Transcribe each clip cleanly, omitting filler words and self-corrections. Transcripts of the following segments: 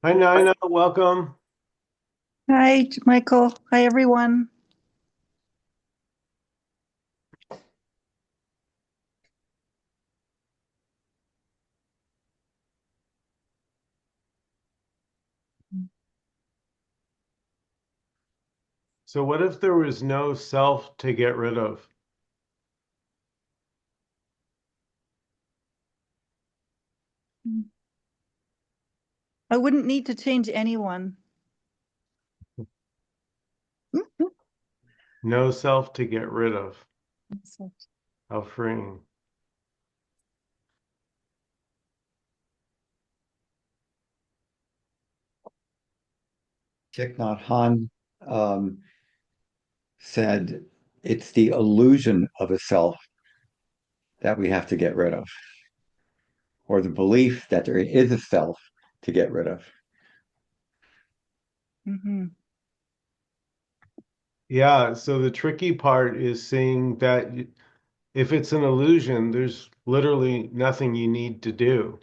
Hi, Nina. Welcome. Hi, Michael. Hi, everyone. So, what if there was no self to get rid of? I wouldn't need to change anyone. No self to get rid of. How freeing. Thich Nhat Hanh um, said it's the illusion of a self that we have to get rid of, or the belief that there is a self to get rid of. Hmm. Yeah. So, the tricky part is seeing that if it's an illusion, there's literally nothing you need to do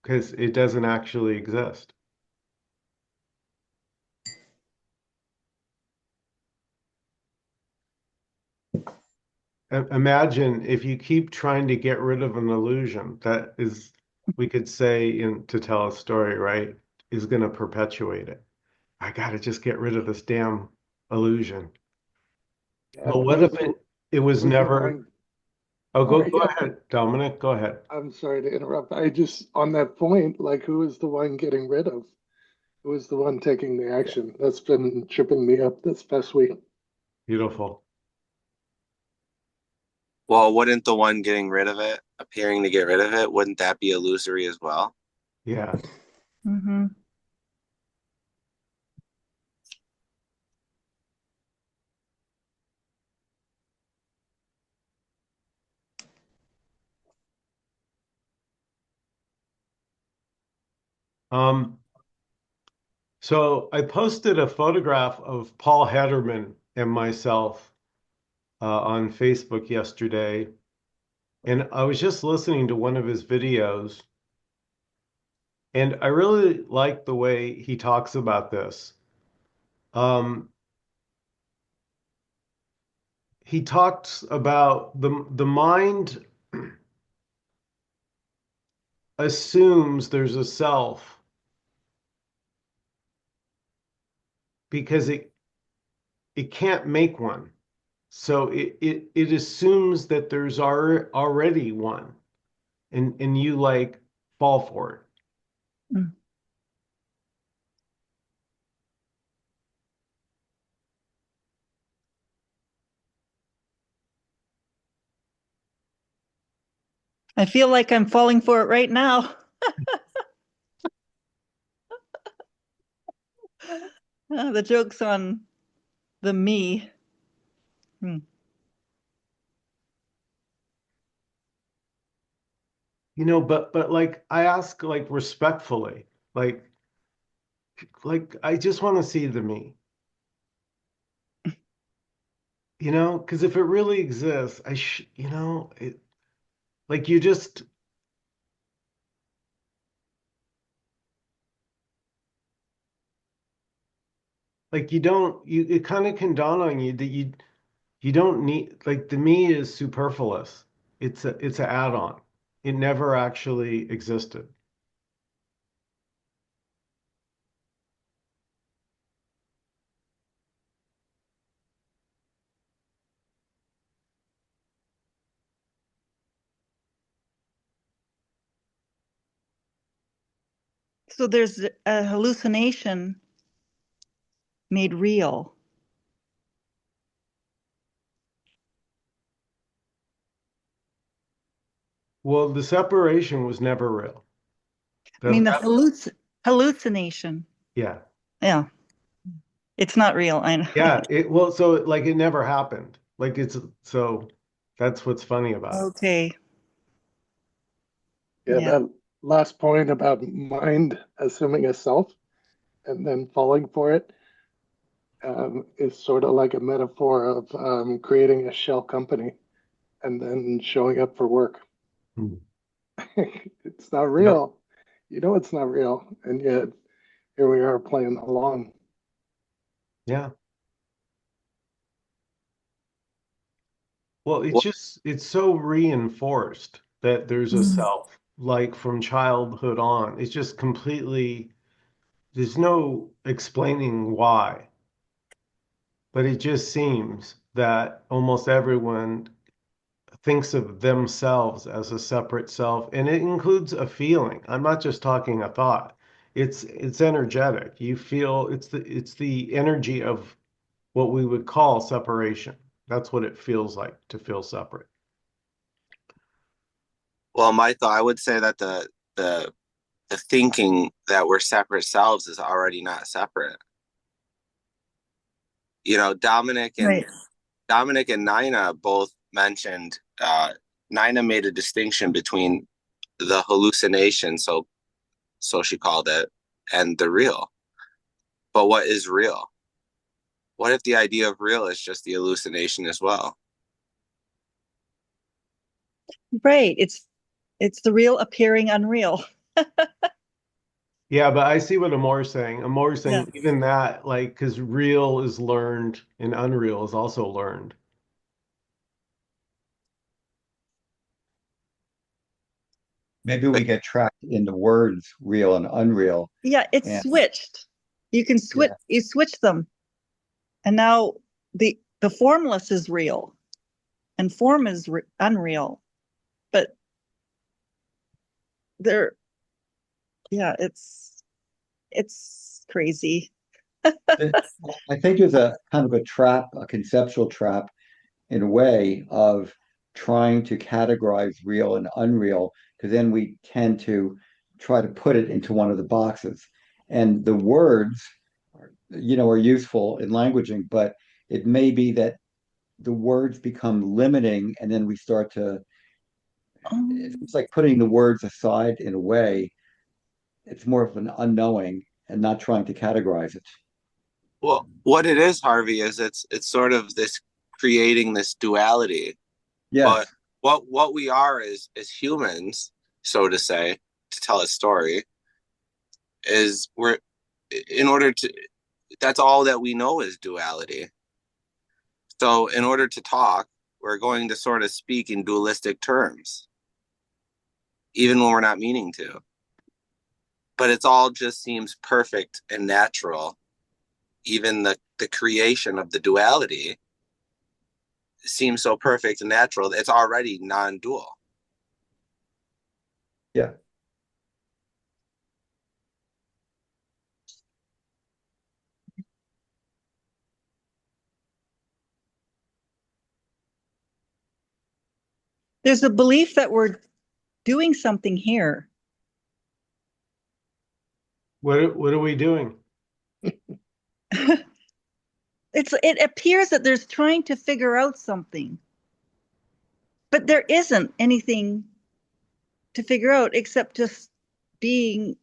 because it doesn't actually exist. Imagine if you keep trying to get rid of an illusion that is, we could say to tell a story, right, is going to perpetuate it. I got to just get rid of this damn illusion. Yeah, But what if it was who's the never? one? Oh, Sorry, go yeah, ahead, Dominic. Go ahead. I'm sorry to interrupt. I just on that point, like, who is the one getting rid of? Who is the one taking the Yeah. action? That's been tripping me up this past week. Beautiful. Well, wouldn't the one getting rid of it, appearing to get rid of it, wouldn't that be illusory as well? Yeah. Hmm. Um, so I posted a photograph of Paul Hederman and myself on Facebook yesterday, and I was just listening to one of his videos, and I really like the way he talks about this. Um, he talks about the mind assumes there's a self because it can't make one. So it assumes that there's already one, and you like fall for it. I feel like I'm falling for it right now. The joke's on the me. Hmm. But like I ask like respectfully, like I just want to see the me, because if it really exists, like you just like you don't you it kind of can dawn on you that you don't need like the me is superfluous. It's an add-on. It never actually existed. So there's a hallucination made real. Well, the separation was never real. I mean, the That hallucination. yeah. Yeah, it's not real. I know. Yeah, so like it never happened. Like it's so that's what's funny about it. Okay. Yeah, Yeah. that last point about mind assuming a self and then falling for it is sort of like a metaphor of creating a shell company and then showing up for work. Hmm. It's not Yep. real. You know it's not real, and yet here we are playing along. Yeah. Well, Well, it's so reinforced that there's a Mhm. self, like from childhood on. It's just completely, there's no explaining why, but it just seems that almost everyone thinks of themselves as a separate self, and it includes a feeling. I'm not just talking a thought. It's energetic. You feel it's the energy of what we would call separation. That's what it feels like to feel separate. well, my thought, I would say that the the thinking that we're separate selves is already not separate. You know, Right. Dominic and Nina both mentioned. Nina made a distinction between the hallucination, so she called it, and the real. But what is real? What if the idea of real is just the hallucination as well? Right. It's the real appearing unreal. Yeah, but I see what Amor's saying. Amor's Yeah. saying even that, like, because real is learned and unreal is also learned. Maybe we But get trapped in the words real and unreal. Yeah, it's And switched. yeah, You switch them. And now the formless is real and form is unreal. But they're yeah, it's crazy. I think there's a kind of a trap, a conceptual trap in a way of trying to categorize real and unreal, because then we tend to try to put it into one of the boxes. And the words, are useful in languaging, but it may be that the words become limiting, and then we start to, Um, it's like putting the words aside in a way. It's more of an unknowing and not trying to categorize it. well, what it is, Harvey, is it's sort of this creating this duality. But Yes. what we are as humans, so to say, to tell a story, is we're in order to that's all that we know is duality. So in order to talk, we're going to sort of speak in dualistic terms, even when we're not meaning to. But it's all just seems perfect and natural. Even the creation of the duality seems so perfect and natural. It's already non-dual. Yeah. there's a belief that we're doing something here. What are we doing? It appears that there's trying to figure out something, but there isn't anything to figure out except just being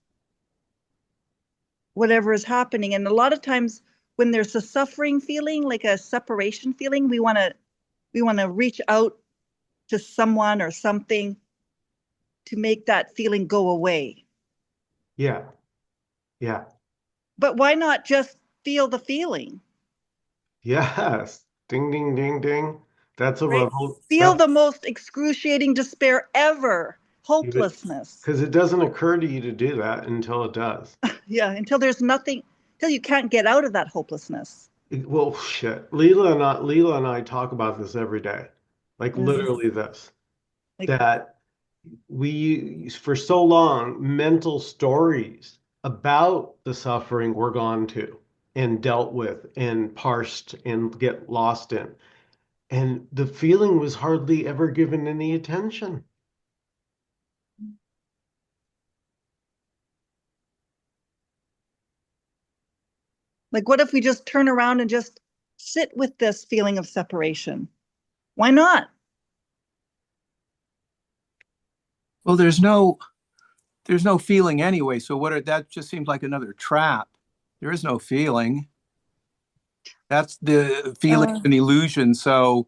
whatever is happening. And a lot of times when there's a suffering feeling, like a separation feeling, we want to reach out to someone or something to make that feeling go away. Yeah, yeah, But why not just feel the feeling? yes. Ding, ding, ding, ding. That's a Right? level Feel that the most excruciating despair ever, hopelessness. because it doesn't occur to you to do that until it does. Yeah, until there's nothing, until you can't get out of that hopelessness. Well, shit. Leela and I talk about this every day. Like Mhm. literally this. Like, That we for so long mental stories about the suffering we're gone to and dealt with and parsed and get lost in. And the feeling was hardly ever given any attention. like, what if we just turn around and just sit with this feeling of separation? Why not? Well, there's no feeling anyway. So that just seems like another trap. There is no feeling. That's the feeling Uh, an illusion. So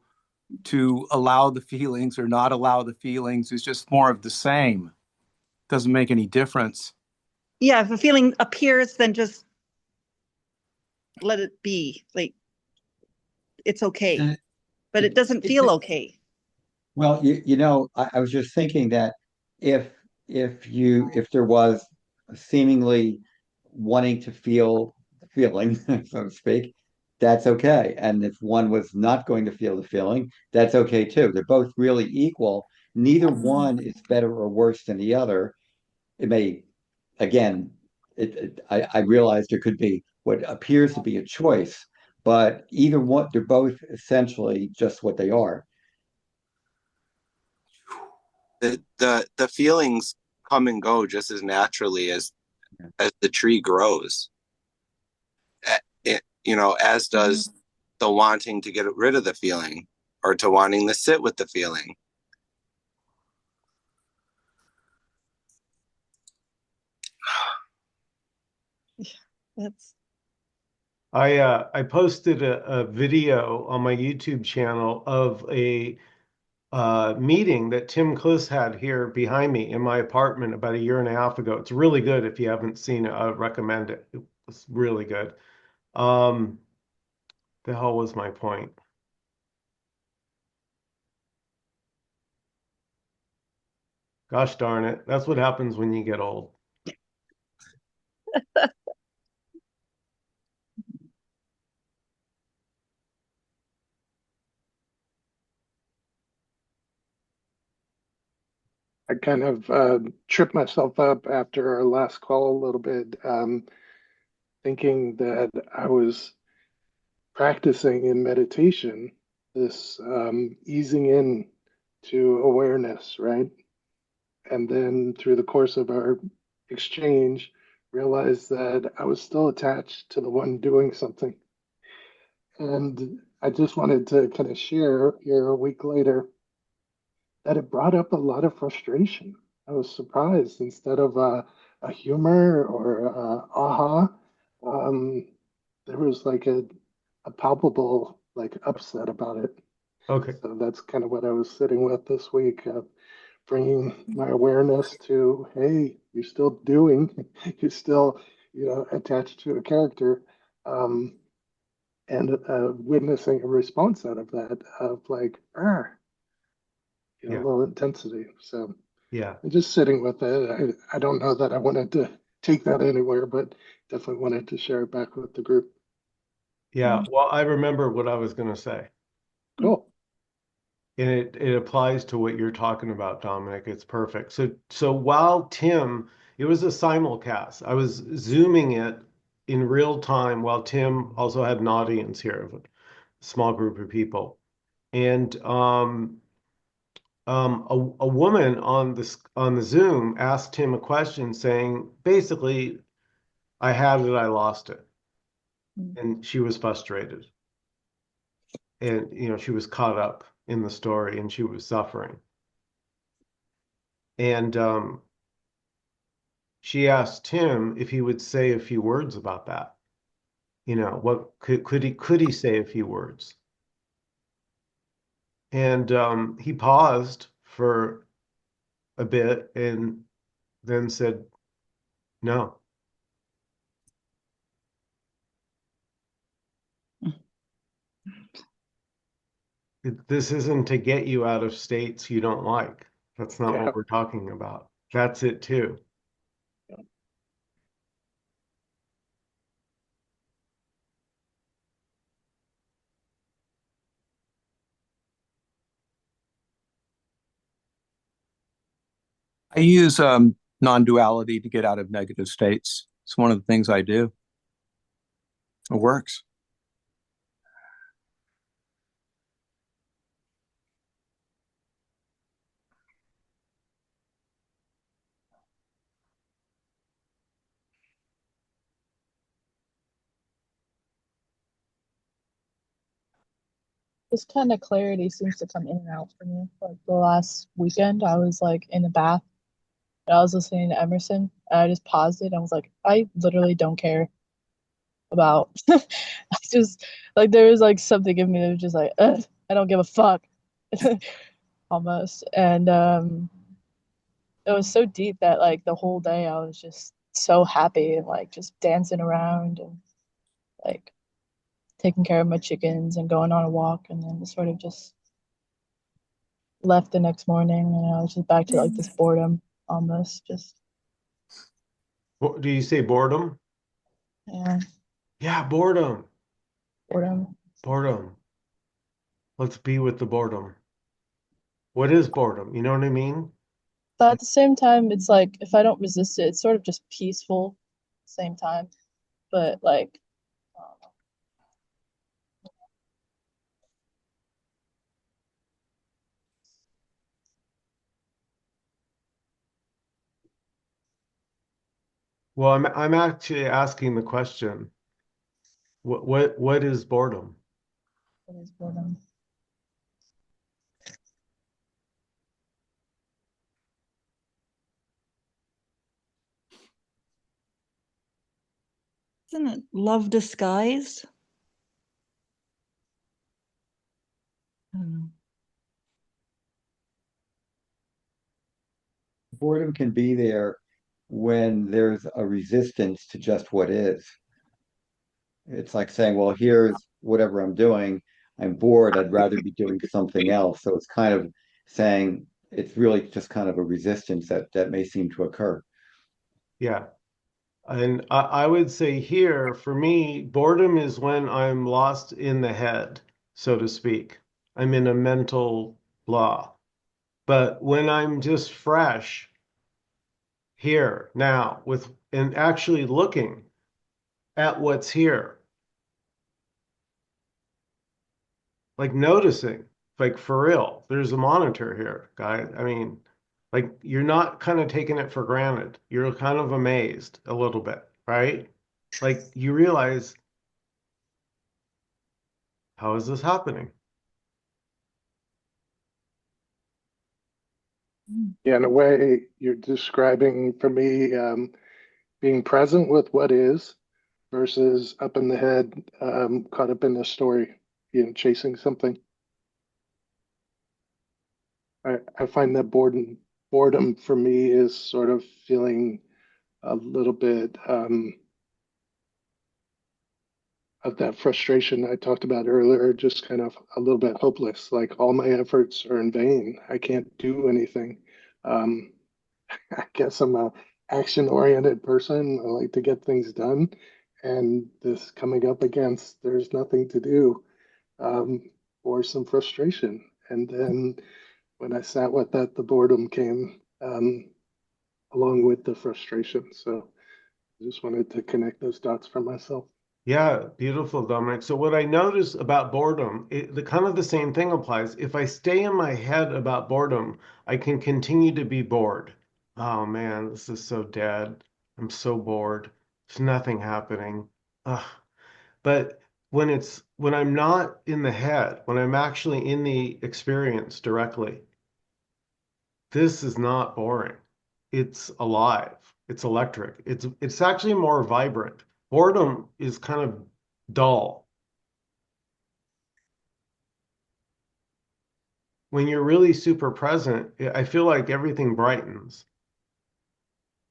to allow the feelings or not allow the feelings is just more of the same. Doesn't make any difference. Yeah, if a feeling appears, then just let it be. Like it's okay, but it doesn't feel okay. Well, I was just thinking that if if there was seemingly wanting to feel the feeling, so to speak, that's okay. And if one was not going to feel the feeling, that's okay too. They're both really equal. Neither one is better or worse than the other. It may, again, I realize there could be what appears to be a choice, but either one, they're both essentially just what they are. The feelings come and go just as naturally as the tree grows. As does the wanting to get rid of the feeling or to wanting to sit with the feeling. That's I posted a video on my YouTube channel of a meeting that Tim Kliss had here behind me in my apartment about a year and a half ago. It's really good. If you haven't seen it, I would recommend it. It was really good. Um, the hell was my point? Gosh darn it. That's what happens when you get old. I kind of tripped myself up after our last call a little bit, thinking that I was practicing in meditation this easing in to awareness, right? And then through the course of our exchange, realized that I was still attached to the one doing something. And I just wanted to kind of share here a week later that it brought up a lot of frustration. I was surprised instead of a humor or aha, um, there was like a palpable like upset about it. Okay. So that's kind of what I was sitting with this week, bringing my awareness to, hey, you're still doing, you're still, attached to a character, and witnessing a response out of that of like, a Yeah. little intensity. So Yeah. I'm just sitting with it. I don't know that I wanted to take that anywhere, but definitely wanted to share it back with the group. Yeah. Well, I remember what I was going to say. Cool. And it applies to what you're talking about, Dominic. It's perfect. So while Tim, it was a simulcast. I was zooming it in real time while Tim also had an audience here of a small group of people. And a woman on the Zoom asked him a question saying, basically, I had it, I lost it. And she was frustrated. And she was caught up in the story and she was suffering. And she asked him if he would say a few words about that. What could he say a few words? And he paused for a bit and then said, "No, this isn't to get you out of states you don't like. That's not Yeah. what we're talking about. That's it too." I use non-duality to get out of negative states. It's one of the things I do. It works. This kind of clarity seems to come in and out for me. Like the last weekend, I was like in the bath and I was listening to Emerson and I just paused it. I was like, I literally don't care about. I just like there was like something in me that was just like, ugh, I don't give a fuck, almost. And it was so deep that like the whole day I was just so happy and like just dancing around and like taking care of my chickens and going on a walk, and then sort of just left the next morning, and I was just back to like this boredom almost. Just Do you say boredom? yeah, Yeah, boredom. boredom. Boredom. Let's be with the boredom. What is boredom? You know what I mean? But at the same time, it's like if I don't resist it, it's sort of just peaceful at the same time. But like, um, Well, I'm actually asking the question, what is boredom? what is boredom? Isn't it love disguised? I don't know. Boredom can be there when there's a resistance to just what is. It's like saying, well, here's whatever I'm doing. I'm bored. I'd rather be doing something else. So it's kind of saying it's really just kind of a resistance that may seem to occur. Yeah. And I would say here, for me, boredom is when I'm lost in the head, so to speak. I'm in a mental blah. But when I'm just fresh here now with and actually looking at what's here, like noticing, like for real, there's a monitor here, guys. I mean, like you're not kind of taking it for granted. You're kind of amazed a little bit, right? Like you realize, how is this happening? Yeah, in a way, you're describing for me being present with what is versus up in the head, caught up in a story, chasing something. I find that boredom for me is sort of feeling a little bit of that frustration I talked about earlier, just kind of a little bit hopeless, like all my efforts are in vain. I can't do anything. Um, I guess I'm a action-oriented person. I like to get things done, and this coming up against there's nothing to do, or some frustration. And then when I sat with that, the boredom came along with the frustration. So I just wanted to connect those dots for myself. Yeah, beautiful, Dominic. So what I notice about boredom, the kind of the same thing applies. If I stay in my head about boredom, I can continue to be bored. Oh man, this is so dead. I'm so bored. There's nothing happening. Ugh. But when I'm not in the head, when I'm actually in the experience directly, this is not boring. It's alive. It's electric. It's actually more vibrant. Boredom is kind of dull. When you're really super present, I feel like everything brightens,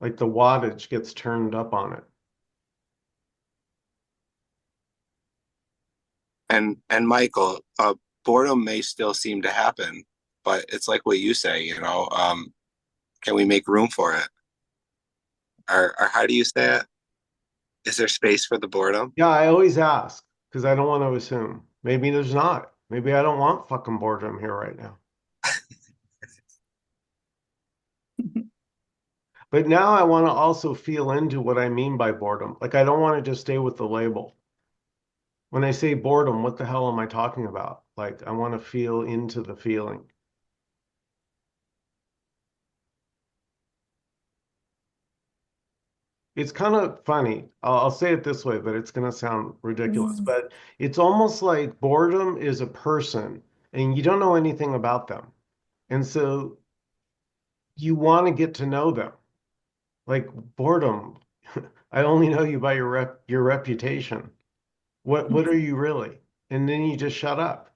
like the wattage gets turned up on it. And Michael, boredom may still seem to happen, but it's like what you say, can we make room for it? Or how do you say it? Is there space for the boredom? Yeah, I always ask because I don't want to assume. Maybe there's not. Maybe I don't want fucking boredom here right now. But now I want to also feel into what I mean by boredom. Like I don't want to just stay with the label. When I say boredom, what the hell am I talking about? Like I want to feel into the feeling. It's kind of funny. I'll say it this way, but it's going to sound ridiculous. Mm. But it's almost like boredom is a person and you don't know anything about them. And so you want to get to know them. Like boredom, I only know you by your reputation. What are you really? And then you just shut up.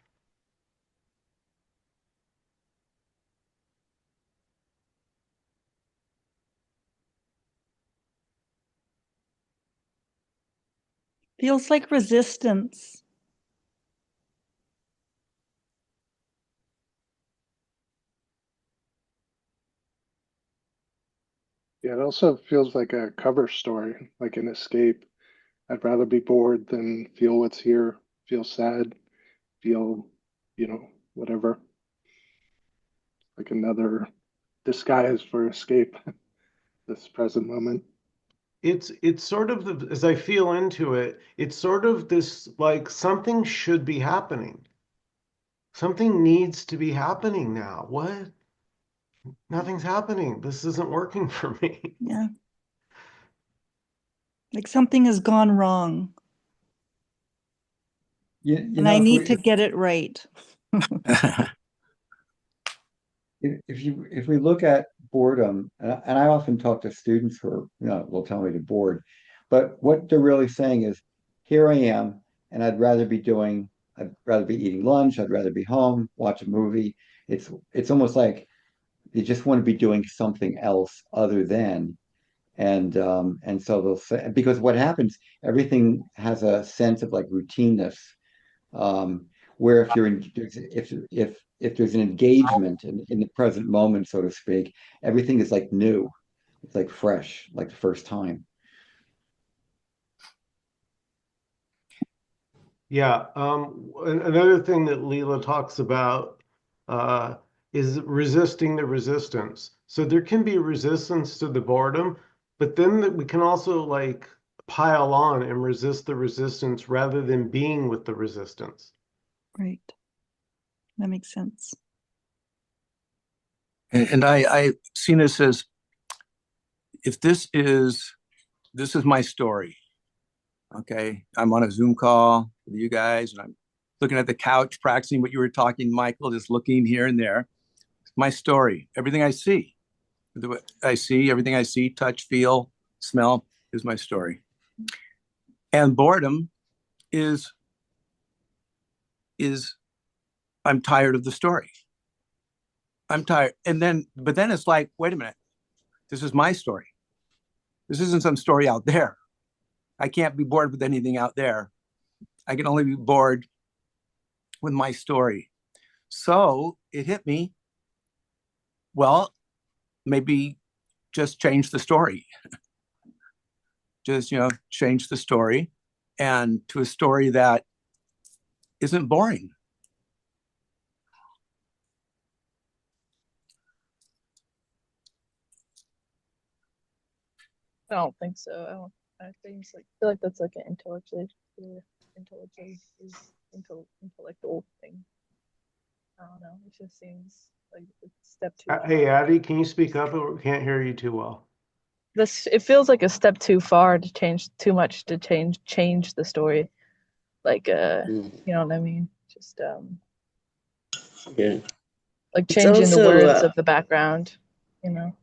Feels like resistance. Yeah, it also feels like a cover story, like an escape. I'd rather be bored than feel what's here, feel sad, feel, whatever, like another disguise for escape this present moment. It's sort of as I feel into it, it's sort of this like something should be happening. Something needs to be happening now. What? Nothing's happening. This isn't working for me. Yeah. Like something has gone wrong You and know, I need to get it right. if we look at boredom, and I often talk to students who are, will tell me they're bored, but what they're really saying is, here I am, and I'd rather be eating lunch, I'd rather be home, watch a movie. It's almost like they just want to be doing something else other than, and so they'll say, because what happens, everything has a sense of like routineness, um, where if you're in, if there's an engagement in the present moment, so to speak, everything is like new. It's like fresh, like the first time. Yeah. Another thing that Leela talks about uh, is resisting the resistance. So there can be resistance to the boredom, but then we can also like pile on and resist the resistance rather than being with the resistance. Right. That makes sense. And I see this as, if this is my story. Okay, I'm on a Zoom call with you guys, and I'm looking at the couch, practicing what you were talking, Michael, just looking here and there. My story, everything I see, everything I see, touch, feel, smell, is my story. And boredom is I'm tired of the story. I'm tired. But then it's like, wait a minute, this is my story. This isn't some story out there. I can't be bored with anything out there. I can only be bored with my story. So it hit me, well, maybe just change the story. Just, change the story, and to a story that isn't boring. I don't think so. I think I feel like that's like an intellectual thing. I don't know. It just seems like it's step too Hey, far. Addie, can you speak up? We can't hear you too well. It feels like a step too far to change too much to change the story. Like you know what I mean? Just Yeah. like It's changing the also words of the background, you know.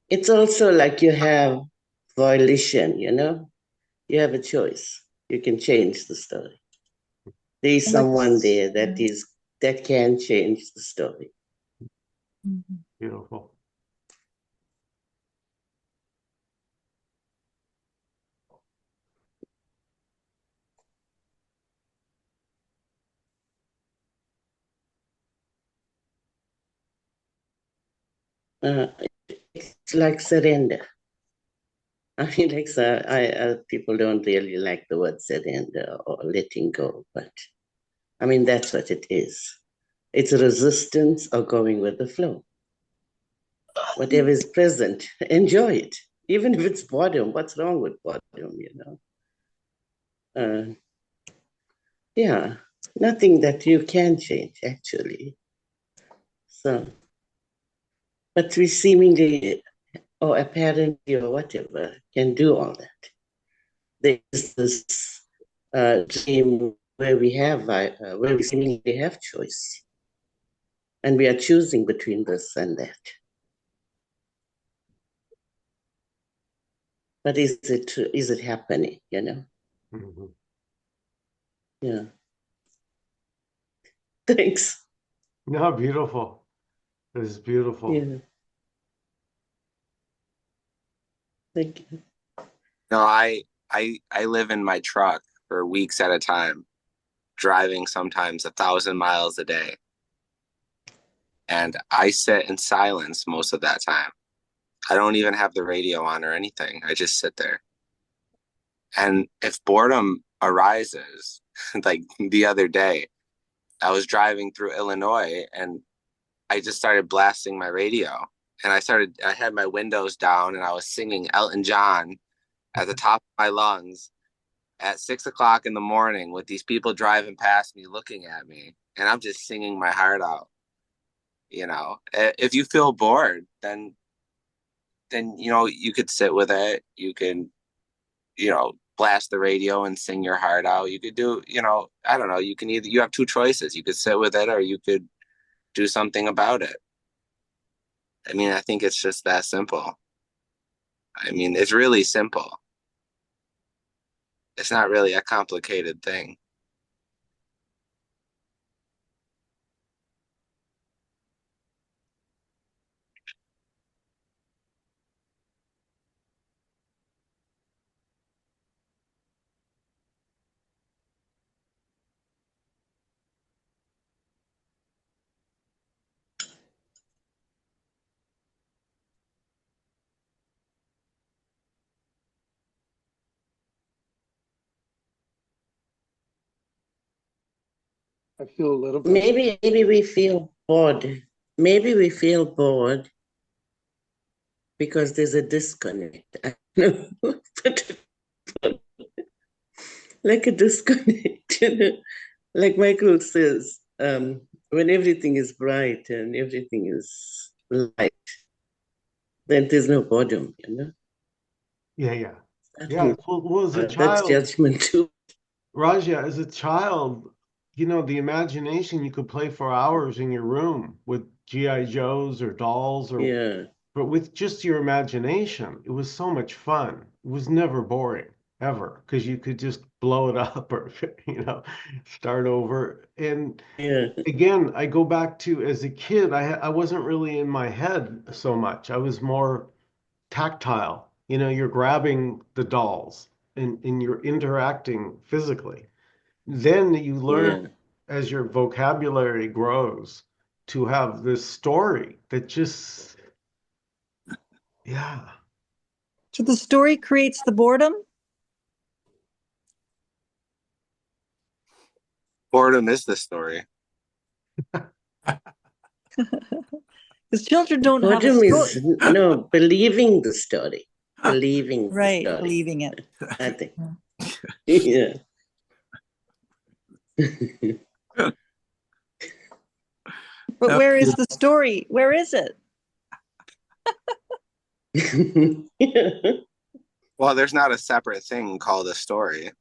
it's also like you have volition, you have a choice. You can change the story. There is And like, someone there yeah. that can change the story. Mhm. Beautiful. Uh, it's like surrender. I mean, like, people don't really like the word surrender or letting go, but I mean, that's what it is. It's a resistance or going with the flow. Whatever is present, enjoy it. Even if it's boredom, what's wrong with boredom, Uh, yeah, nothing that you can change, actually. So, but we seemingly, or apparently, or whatever, can do all that. There's this dream where where we seemingly have choice, and we are choosing between this and that. But is it happening? Mm-hmm. Yeah. Thanks. No, beautiful. This is beautiful. Yeah. Thank you. No, I live in my truck for weeks at a time, driving sometimes 1,000 miles a day. And I sit in silence most of that time. I don't even have the radio on or anything. I just sit there. And if boredom arises, like the other day, I was driving through Illinois and I just started blasting my radio. And I had my windows down and I was singing Elton John at the top of my lungs at 6 o'clock in the morning with these people driving past me, looking at me. And I'm just singing my heart out. You know, if you feel bored, then you could sit with it. You can, blast the radio and sing your heart out. You could do, I don't know, you have two choices. You could sit with it or you could do something about it. I mean, I think it's just that simple. I mean, it's really simple. It's not really a complicated thing. I feel a little bit. Maybe we feel bored. Maybe we feel bored because there's a disconnect. I don't know. Like a disconnect. Like Michael says, when everything is bright and everything is light, then there's no boredom, Yeah. That's Yeah. Well, as a that's child, judgment too. Raja, as a child, the imagination, you could play for hours in your room with GI Joes or dolls Yeah. but with just your imagination, it was so much fun. It was never boring, ever, because you could just blow it up or, start over. And Yeah. again, I go back to as a kid, I wasn't really in my head so much. I was more tactile. You're grabbing the dolls and you're interacting physically. Then you learn Yeah. as your vocabulary grows to have this story that just, yeah. So the story creates the boredom? Boredom is the story. Because children don't have a Boredom story. is no believing the story. Believing the Right, story. believing it. I think. Yeah. But where is the story? Where is it? Well, there's not a separate thing called a story.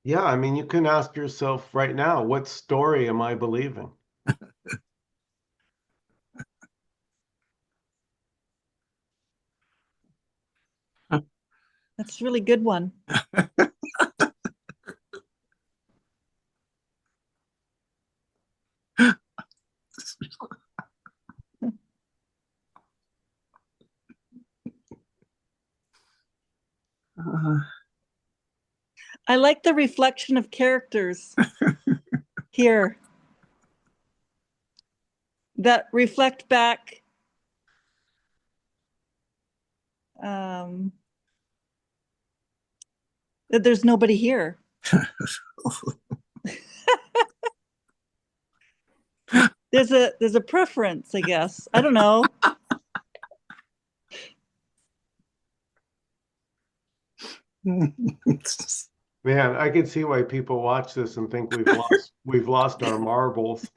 Yeah, I mean, you can ask yourself right now, what story am I believing? That's a really good one. I like the reflection of characters here that reflect back that there's nobody here. There's a preference, I guess. I don't know. Man, I can see why people watch this and think we've lost our marbles.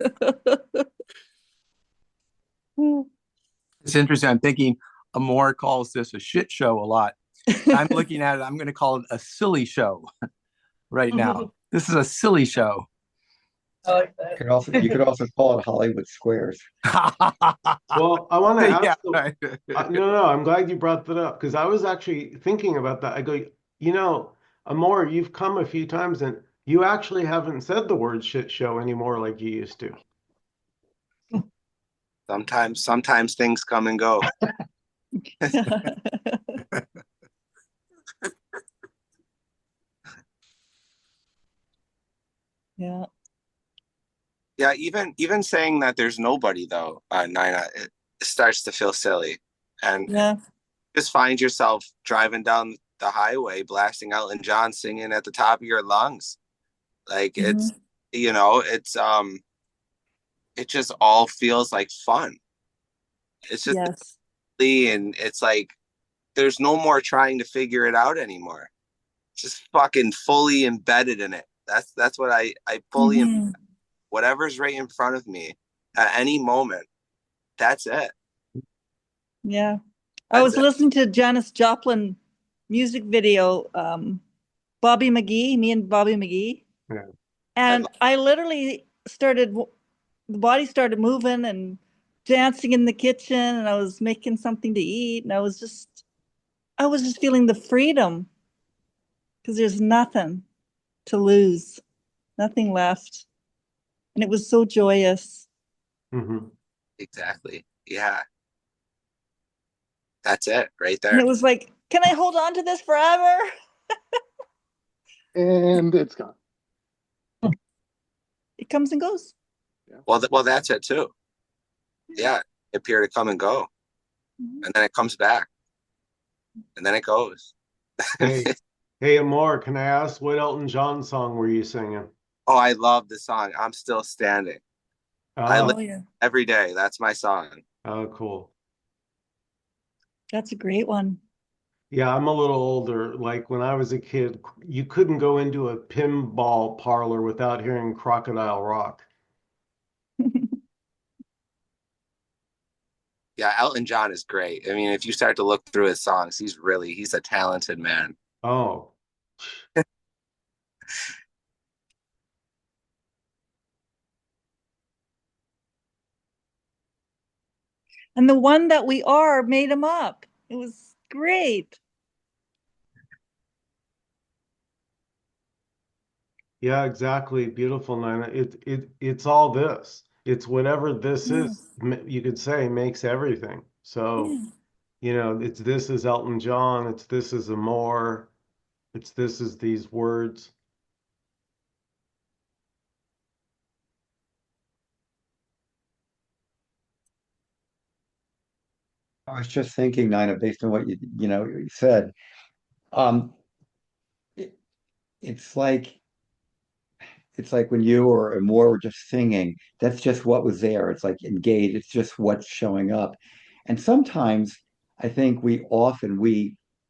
It's interesting. I'm thinking Amor calls this a shit show a lot. I'm looking at it. I'm going to call it a silly show right now. This is a silly show. I like that. You could also call it Hollywood Squares. Well, I want to Yeah, ask right. no, I'm glad you brought that up because I was actually thinking about that. I go, Amor, you've come a few times and you actually haven't said the word shit show anymore like you used to. Sometimes things come and go. Yeah. Yeah, even saying that there's nobody though, Nina, it starts to feel silly. And Yeah. just find yourself driving down the highway blasting Elton John singing at the top of your lungs. Like Mhm. it just all feels like fun. It's just Yes. and it's like there's no more trying to figure it out anymore. Just fucking fully embedded in it. That's what I fully Mhm. whatever's right in front of me at any moment. That's it. Yeah. I That's was it. listening to Janis Joplin music video, Bobby McGee, me and Bobby McGee. Yeah. And I literally the body started moving and dancing in the kitchen, and I was making something to eat, and I was just feeling the freedom because there's nothing to lose, nothing left. And it was so joyous. Mm-hmm. Exactly. Yeah. That's it right And there. it was like, can I hold on to this forever? And it's gone. It comes and goes. Well, that's it too. Yeah. It appear to come and go. Mhm. And then it comes back. And then it goes. Hey, Amor, can I ask what Elton John song were you singing? Oh, I love the song. I'm Still Standing. I Ah, live Oh, yeah. every day. That's my song. oh, cool. That's a great one. Yeah, I'm a little older. Like when I was a kid, you couldn't go into a pinball parlor without hearing Crocodile Rock. Yeah, Elton John is great. I mean, if you start to look through his songs, he's a talented man. Oh, And the one that we are made him up. It was great. yeah, exactly. Beautiful, Nina. It's all this. It's whatever this Yeah. is, you could say makes everything. So, Yeah. it's this is Elton John, it's this is Amor, it's this is these words. I was just thinking, Nina, based on what you said, um, it, it's like it's like when you or more were just singing, that's just what was there. It's like engaged, it's just what's showing up. And sometimes I think we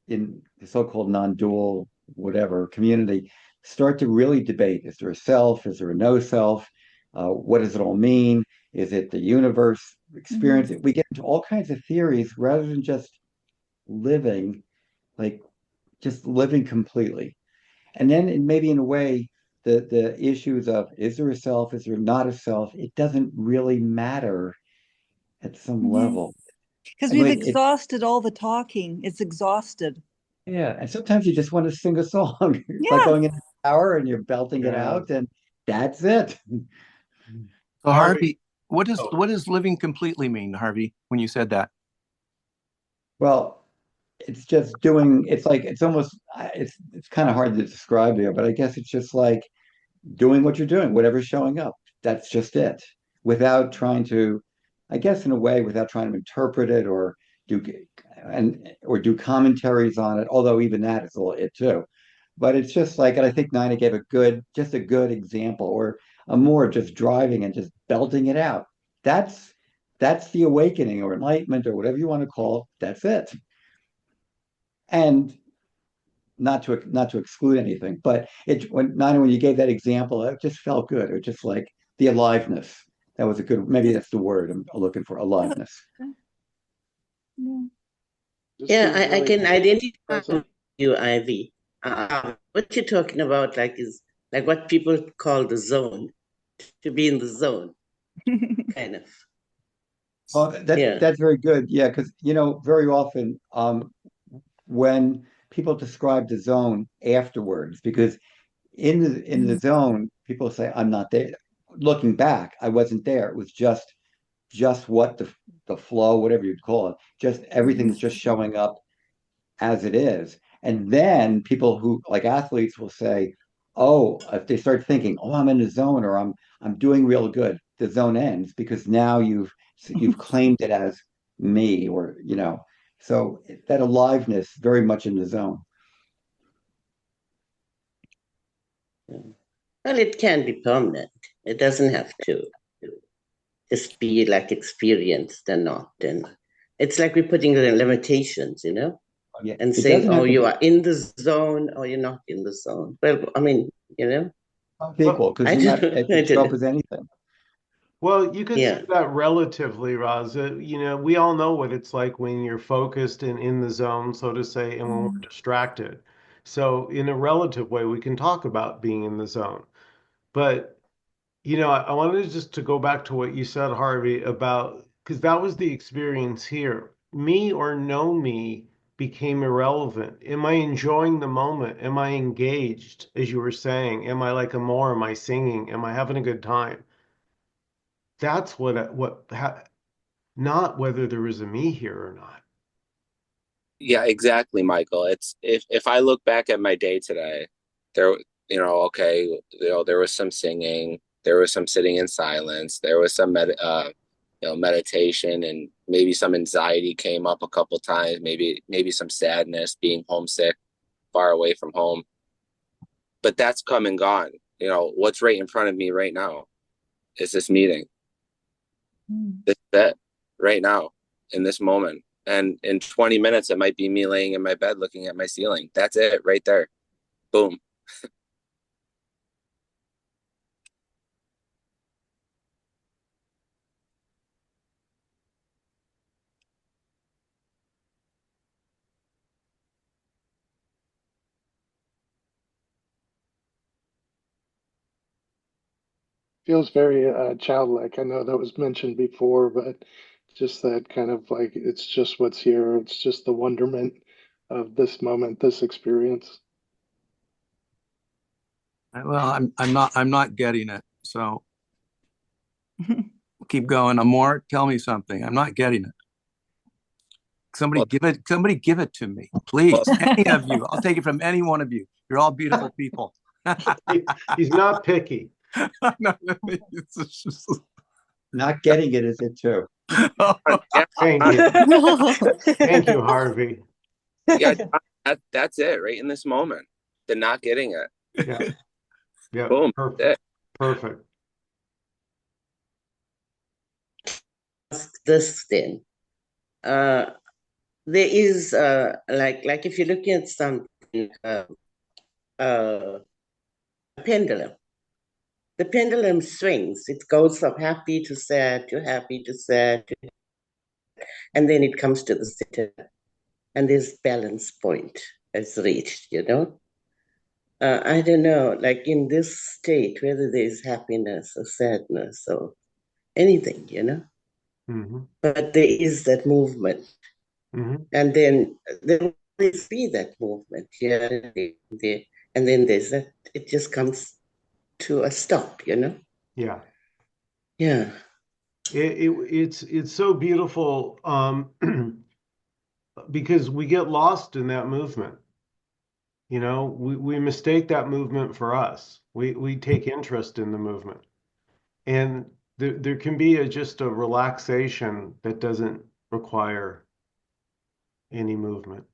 in the so-called non-dual whatever community start to really debate, is there a self? Is there a no self? What does it all mean? Is it the universe experience? Mhm. We get into all kinds of theories rather than just living, like just living completely. And then maybe in a way, the issues of is there a self, is there not a self, it doesn't really matter at some Mhm. level. Because I mean, we've like it, exhausted all the talking. It's exhausted. yeah. And sometimes you just want to sing a song. It's like Yeah. going in the shower and you're belting it Yeah. out, and that's it. So Harvey. Harvey, Oh, what does living completely mean, Harvey, when you said that? Well, it's just doing. It's like it's almost. It's kind of hard to describe there, but I guess it's just like doing what you're doing, whatever's showing up. That's just it, without trying to, I guess, in a way, without trying to interpret it do or do commentaries on it. Although even that is a little it too. But it's just like, and I think Nina gave just a good example, or a more just driving and just belting it out. That's that's the awakening or enlightenment or whatever you want to call it. That's it. And not to exclude anything, but when you gave that example, it just felt good. It was just like the aliveness. That was a good. Maybe that's the word I'm looking for. Aliveness. Yeah. Just Yeah, being I really can identify present. with you, Ivy. What you're talking about, like, is like what people call the zone. to be in the zone, kind of. Well, Yeah. that's very good. Yeah, because very often when people describe the zone afterwards, because in the zone, people say, I'm not there. Looking back, I wasn't there. It was just what the flow, whatever you'd call it, just everything's just showing up as it is. And then people who like athletes will say, oh, if they start thinking, oh, I'm in the zone or I'm doing real good, the zone ends because now you've claimed it as me or so that aliveness very much in the zone. Well, it can be permanent. It doesn't have to just be like experienced and not. And it's like we're putting the limitations, Yeah, and it saying, doesn't oh, have to you be are in the zone or you're not in the zone. Well, I mean, equal because I you're not, don't, it I could show don't up know. as anything. Well, you could say Yeah. that relatively, Roz. We all know what it's like when you're focused and in the zone, so to say, and when we're distracted. So, in a relative way, we can talk about being in the zone. But, I wanted just to go back to what you said, Harvey, about because that was the experience here. Me or no me became irrelevant. Am I enjoying the moment? Am I engaged, as you were saying? Am I like a more? Am I singing? Am I having a good time? That's not whether there is a me here or not. Yeah, exactly, Michael. It's if I look back at my day today, there, okay, there was some singing, there was some sitting in silence, there was some meditation, and maybe some anxiety came up a couple times, maybe some sadness, being homesick, far away from home. But that's come and gone. What's right in front of me right now is this meeting. This bed right now in this moment. And in 20 minutes, it might be me laying in my bed looking at my ceiling. That's it right there. Boom. Feels very childlike. I know that was mentioned before, but just that kind of like it's just what's here. It's just the wonderment of this moment, this experience. Well, I'm not getting it. So keep going. Amor, tell me something. I'm not getting it. Well, Somebody give it to me, well, please. Any of you. I'll take it from any one of you. You're all beautiful people. He's not picky. No, it's just- Not getting it is it too. yeah, Thank you. Thank you, Harvey. yeah, that's it right in this moment. The not getting it. Yeah. Yeah. Boom. Perfect. Perfect. This then. Uh, there is like if you're looking at something, a pendulum. The pendulum swings. It goes from happy to sad to happy to sad, and then it comes to the center, and this balance point is reached. I don't know, like in this state, whether there's happiness or sadness or anything. Hmm. But there is that movement. Hmm. And then there will always be that movement here and there. And then there's that, it just comes to a stop. Yeah. Yeah. It's so beautiful because we get lost in that movement. We mistake that movement for us. We take interest in the movement. And there can be just a relaxation that doesn't require any movement.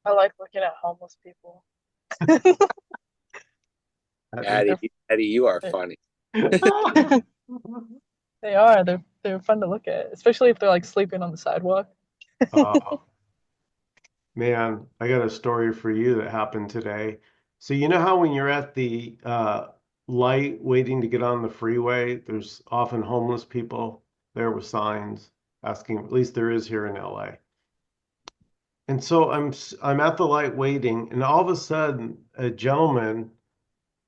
I like looking at homeless people. Addie, you are They're, funny. they are. They're fun to look at, especially if they're like sleeping on the sidewalk. Oh, man, I got a story for you that happened today. So you know how when you're at the light waiting to get on the freeway. There's often homeless people there with signs asking, at least there is here in LA. And so I'm at the light waiting, and all of a sudden, a gentleman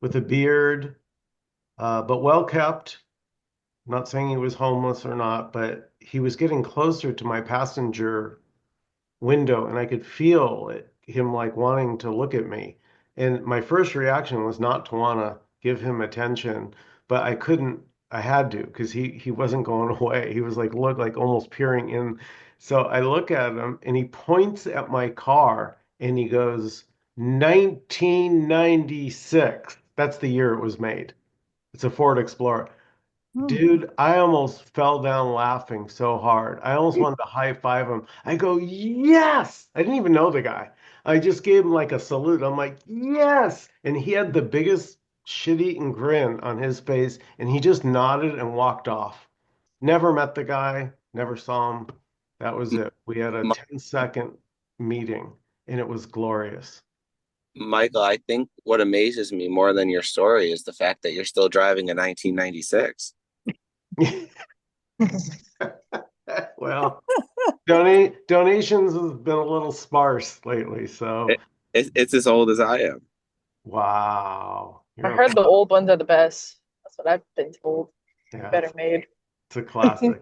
with a beard, but well kept. I'm not saying he was homeless or not, but he was getting closer to my passenger window, and I could feel him like wanting to look at me. And my first reaction was not to want to give him attention, but I couldn't. I had to because he wasn't going away. He was like look like almost peering in. So I look at him, and he points at my car, and he goes, 1996. That's the year it was made. It's a Ford Explorer. Oh. Dude, I almost fell down laughing so hard. I almost wanted to high five him. I go, yes! I didn't even know the guy. I just gave him like a salute. I'm like, yes! And he had the biggest shit-eating grin on his face, and he just nodded and walked off. Never met the guy, never saw him. That was it. We had a Mi- 10-second meeting, and it was glorious. Michael, I think what amazes me more than your story is the fact that you're still driving a 1996. Well, donations has been a little sparse lately, so It, it's as old as I am. wow. I heard the old ones are the best. That's what I've been told. Yeah, Better made. it's a classic.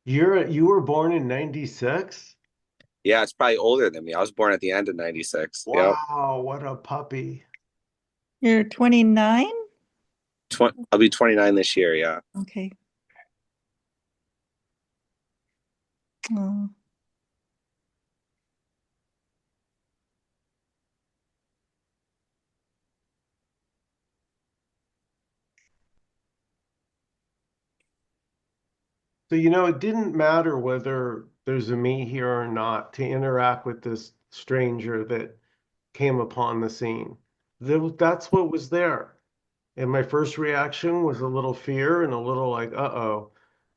You were born in 96? Yeah, it's probably older than me. I was born at the end of 96. Yep. Wow, what a puppy. You're 29? I'll be 29 this year. Yeah. Okay. Oh. So, it didn't matter whether there's a me here or not to interact with this stranger that came upon the scene. That's what was there. And my first reaction was a little fear and a little like, uh-oh,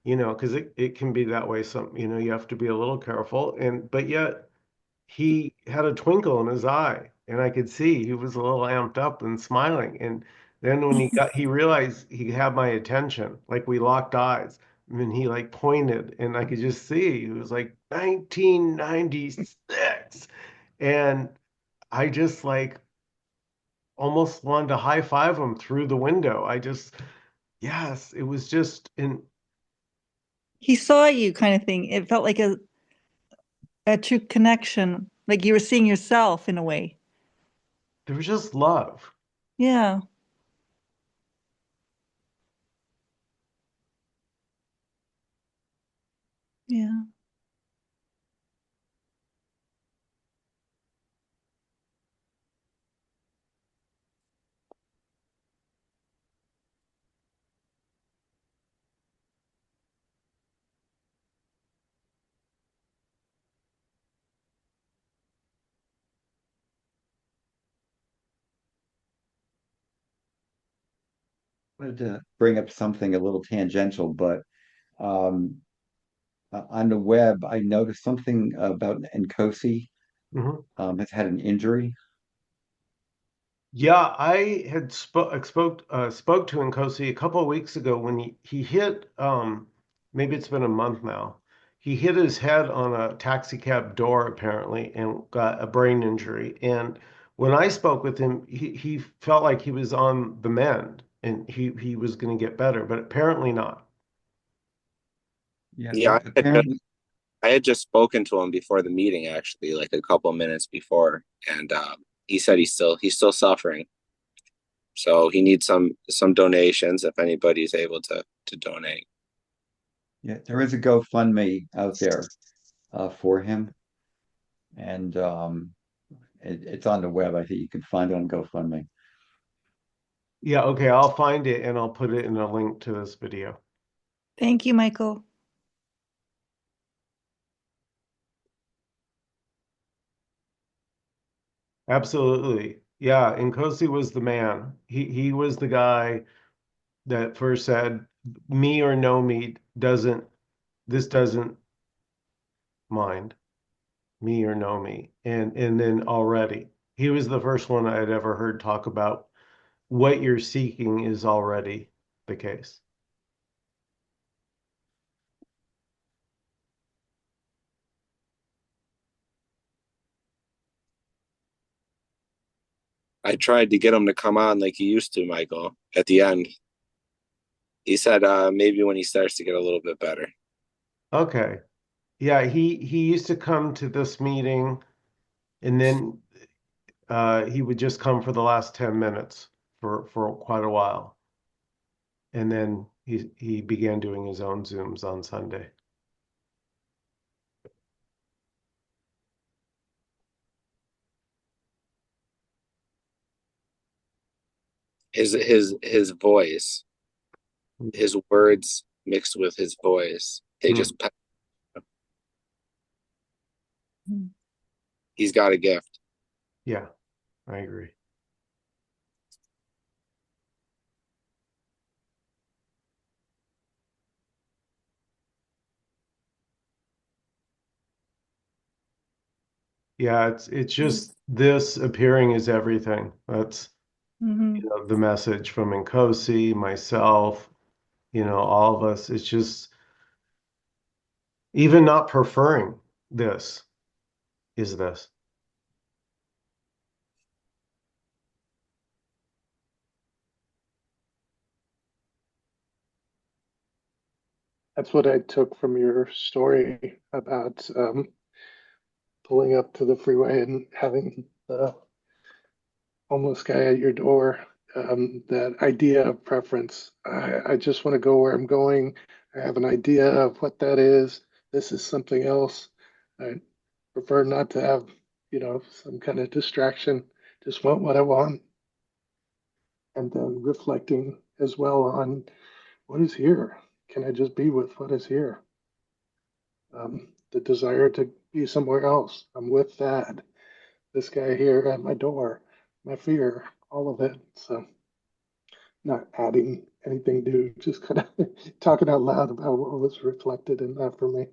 because it can be that way. You have to be a little careful. But yet he had a twinkle in his eye, and I could see he was a little amped up and smiling. And then when he realized he had my attention, like we locked eyes, and he like pointed, and I could just see he was like 1996. And I just like almost wanted to high five him through the window. Yes, it was just He saw you kind of thing. It felt like a true connection, like you were seeing yourself in a way. there was just love. Yeah. Yeah. I wanted to bring up something a little tangential, but um, on the web, I noticed something about Nkosi Mhm. has had an injury. Yeah, I had spoke to Nkosi a couple of weeks ago when he hit maybe it's been a month now. He hit his head on a taxi cab door apparently and got a brain injury. And when I spoke with him, he felt like he was on the mend and he was going to get better, but apparently not. Yeah, Yeah. apparently, I had just spoken to him before the meeting, actually, like a couple minutes before, and he said he's still suffering. So he needs some donations if anybody's able to donate. yeah, there is a GoFundMe out there for him, and it's on the web. I think you can find it on GoFundMe. Yeah, okay, I'll find it and I'll put it in a link to this video. Thank you, Michael. Absolutely. Yeah, Nkosi was the man. He was the guy that first said, me or no me doesn't mind. Me or no me. And then already he was the first one I had ever heard talk about what you're seeking is already the case. I tried to get him to come on like he used to, Michael, at the end. He said maybe when he starts to get a little bit better. Okay. Yeah, he used to come to this meeting and then he would just come for the last 10 minutes for quite a while. And then he began doing his own Zooms on Sunday. His voice, his words mixed with his voice, they Hmm. just he's got a gift. Yeah, I agree. Yeah, it's just this appearing is everything. That's Mm-hmm. the message from Nkosi, myself, all of us. It's just even not preferring this is this. That's what I took from your story about pulling up to the freeway and having the homeless guy at your door. That idea of preference. I just want to go where I'm going. I have an idea of what that is. This is something else. I prefer not to have, some kind of distraction. Just want what I want. And then reflecting as well on what is here. Can I just be with what is here? The desire to be somewhere else. I'm with that. This guy here at my door, my fear, all of it. So not adding anything new, just kind of talking out loud about what was reflected in that for me.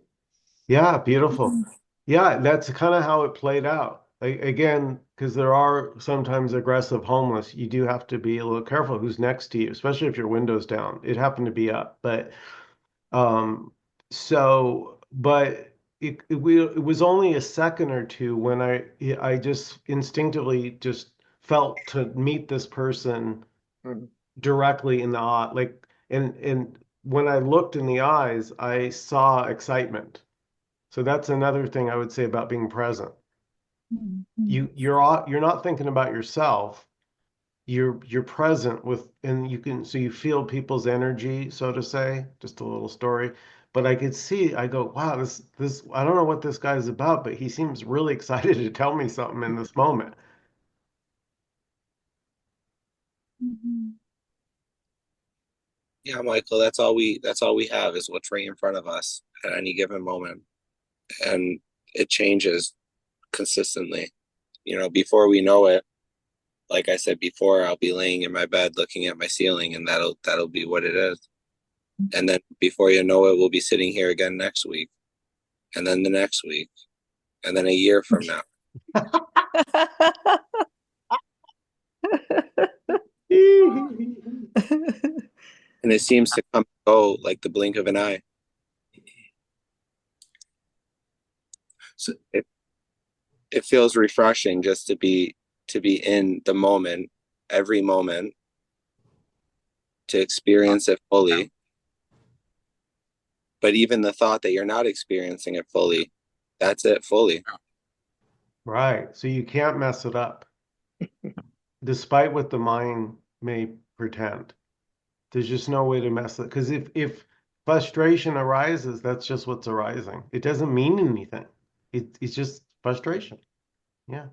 Yeah, beautiful. Yeah, that's kind of how it played out. Like, again, because there are sometimes aggressive homeless, you do have to be a little careful who's next to you, especially if your window's down. It happened to be up, but um, but it was only a second or two when I just instinctively just felt to meet this person Mhm. directly in the eye, like, and when I looked in the eyes, I saw excitement. So that's another thing I would say about being present. You're not thinking about yourself. You're present with, and you feel people's energy, so to say, just a little story. But I could see, I go, wow, this I don't know what this guy's about, but he seems really excited to tell me something in this moment. Yeah, Michael, that's all we have is what's right in front of us at any given moment. And it changes consistently. Before we know it, like I said before, I'll be laying in my bed looking at my ceiling and that'll be what it is. And then before you know it, we'll be sitting here again next week, and then the next week, and then a year from now. And it seems to come and go like the blink of an eye. So, It feels refreshing just to be in the moment, every moment, to experience it fully. But even the thought that you're not experiencing it fully, that's it fully. Right. So you can't mess it up, despite what the mind may pretend. There's just no way to mess it. Because if frustration arises, that's just what's arising. It doesn't mean anything. It's just frustration. Yeah.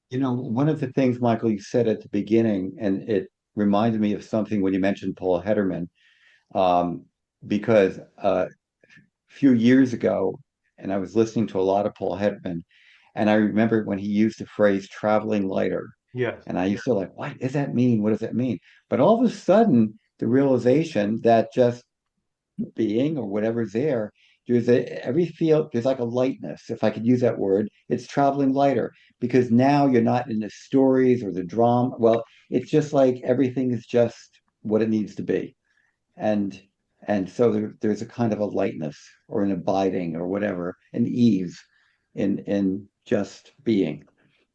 One of the things, Michael, you said at the beginning, and it reminded me of something when you mentioned Paul Hederman, um, because a few years ago, and I was listening to a lot of Paul Hederman, and I remember when he used the phrase traveling lighter. Yes. And I used to like, what does that mean? What does that mean? But all of a sudden, the realization that just being or whatever's there there's like a lightness, if I could use that word. It's traveling lighter because now you're not in the stories or the drama. Well, it's just like everything is just what it needs to be. And and so there's a kind of a lightness or an abiding or whatever, an ease in just being.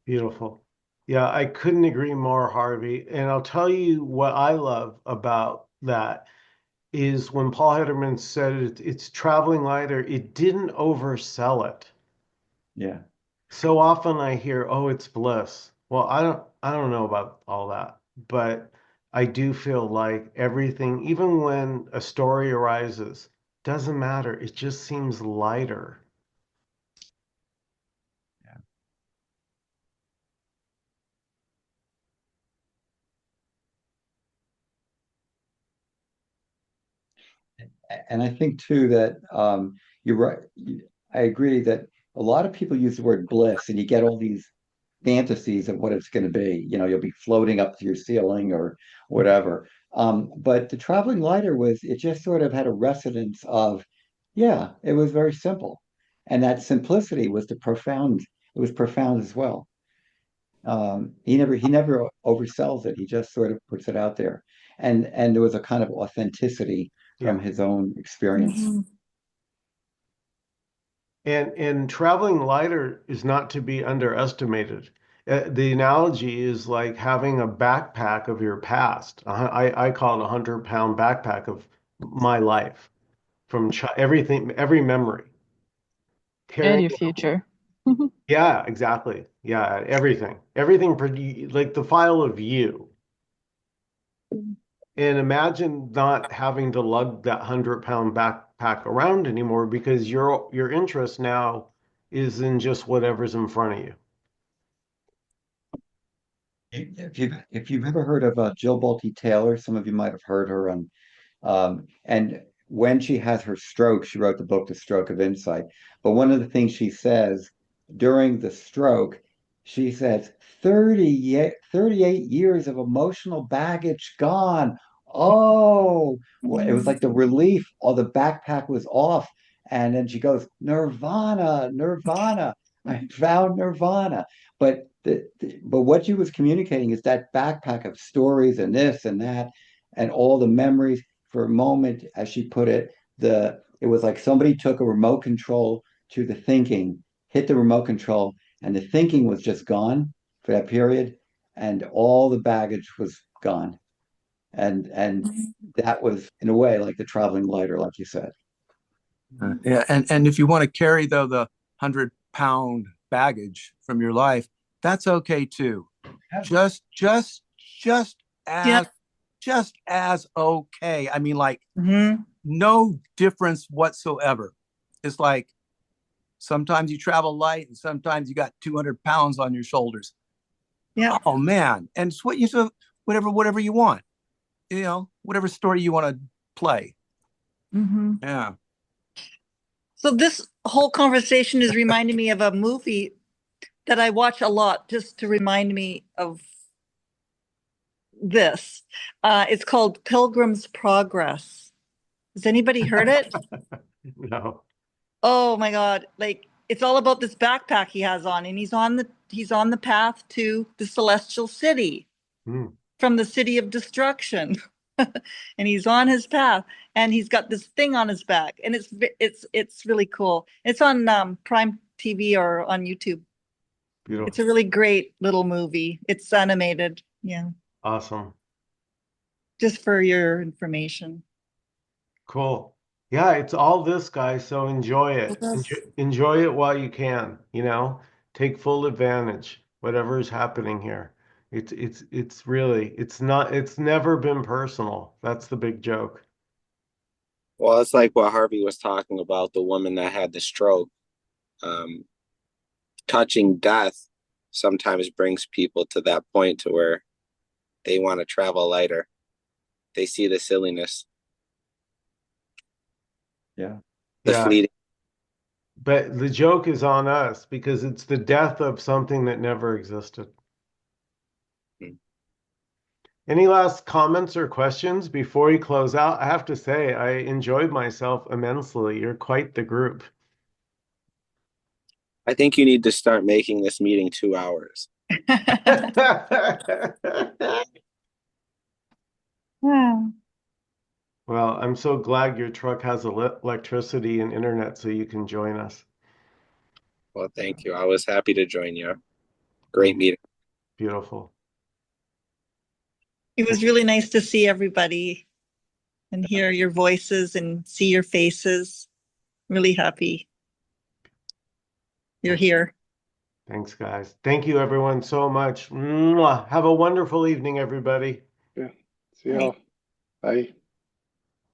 Beautiful. Yeah, I couldn't agree more, Harvey. And I'll tell you what I love about that is when Paul Hederman said it's traveling lighter, it didn't oversell it. Yeah. So often I hear, "Oh, it's bliss." Well, I don't know about all that, but I do feel like everything, even when a story arises, doesn't matter. It just seems lighter. And I think too that you're right. I agree that a lot of people use the word bliss, and you get all these fantasies of what it's going to be. You'll be floating up to your ceiling or whatever. But the traveling lighter it just sort of had a resonance of, yeah, it was very simple, and that simplicity was the profound. It was profound as well. He never oversells it. He just sort of puts it out there, and there was a kind of authenticity from Yeah. his own experience. Mhm. And traveling lighter is not to be underestimated. The analogy is like having a backpack of your past. I call it 100-pound backpack of my life from everything, every memory. And Carrying, your future. yeah, exactly. Yeah, everything, like the file of you. And imagine not having to lug that 100-pound backpack around anymore because your interest now is in just whatever's in front of you. If you've ever heard of Jill Bolte Taylor, some of you might have heard her on. And when she had her stroke, she wrote the book, The Stroke of Insight. But one of the things she says during the stroke, she says, 38 years of emotional baggage gone. Oh, well, it was like the relief, all the backpack was off. And then she goes, Nirvana, Nirvana. I found Nirvana. But what she was communicating is that backpack of stories and this and that and all the memories for a moment, as she put it, it was like somebody took a remote control to the thinking, hit the remote control, and the thinking was just gone for that period, and all the baggage was gone. And that was in a way like the traveling lighter, like you said. Yeah, and if you want to carry though the 100-pound baggage from your life, that's okay too. Yeah. Just Yeah. as just as okay. I mean, like Mhm. no difference whatsoever. It's like sometimes you travel light and sometimes you got 200 pounds on your shoulders. Yeah. Oh man. And it's what you so whatever you want, whatever story you want to play. Mhm. Yeah. So this whole conversation is reminding me of a movie that I watch a lot just to remind me of this. It's called Pilgrim's Progress. Has anybody heard it? No. Oh my God. Like it's all about this backpack he has on, and he's on the path to the celestial city Hmm. from the city of destruction. And he's on his path, and he's got this thing on his back, and it's really cool. It's on Prime TV or on YouTube. It's Beautiful. a really great little movie. It's animated. Yeah, Awesome. just for your information. Cool. Yeah, it's all this, guys, so enjoy it. Enjoy it while you can, Take full advantage, whatever is happening here. It's really, it's never been personal. That's the big joke. Well, it's like what Harvey was talking about, the woman that had the stroke. Um, Touching death sometimes brings people to that point to where they want to travel lighter. They see the silliness, Yeah. the Yeah, fleeting. but the joke is on us because it's the death of something that never existed. Any last comments or questions before we close out? I have to say, I enjoyed myself immensely. You're quite the group. I think you need to start making this meeting 2 hours. Well, I'm so glad your truck has electricity and internet so you can join us. Well, thank you. I was happy to join you. Great meeting. Beautiful. It was really nice to see everybody and hear your voices and see your faces. Really happy you're here. Thanks, guys. Thank you, everyone, so much. Mwah. Have a wonderful evening, everybody. Yeah. See y'all. Bye.